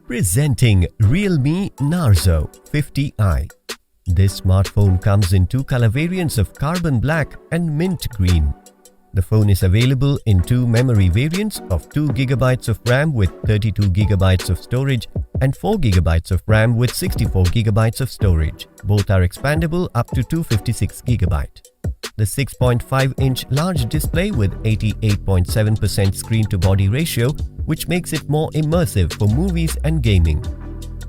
Presenting Realme Narzo 50i. This smartphone comes in two color variants of carbon black and mint green. The phone is available in two memory variants of 2GB of RAM with 32GB of storage and 4GB of RAM with 64GB of storage. Both are expandable up to 256GB. The 6.5-inch large display with 88.7% screen-to-body ratio, which makes it more immersive for movies and gaming.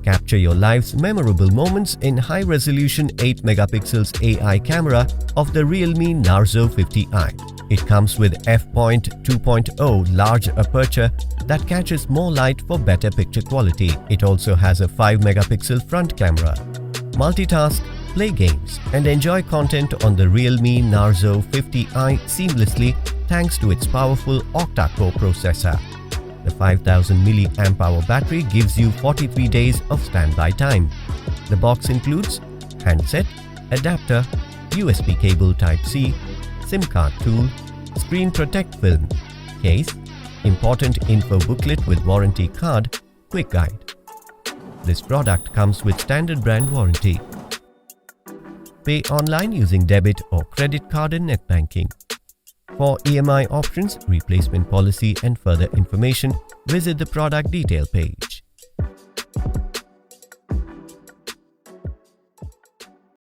Capture your life's memorable moments in high-resolution 8MP AI camera of the Realme Narzo 50i. It comes with f.2.0 large aperture that catches more light for better picture quality. It also has a 5MP front camera. Multitask, play games, and enjoy content on the Realme Narzo 50i seamlessly thanks to its powerful octa-core processor. The 5000 mAh battery gives you 43 days of standby time. The box includes handset, adapter, USB cable Type-C, SIM card tool, screen protect film, case, important info booklet with warranty card, quick guide. This product comes with standard brand warranty. Pay online using debit or credit card and net banking. For EMI options, replacement policy and further information, visit the product detail page.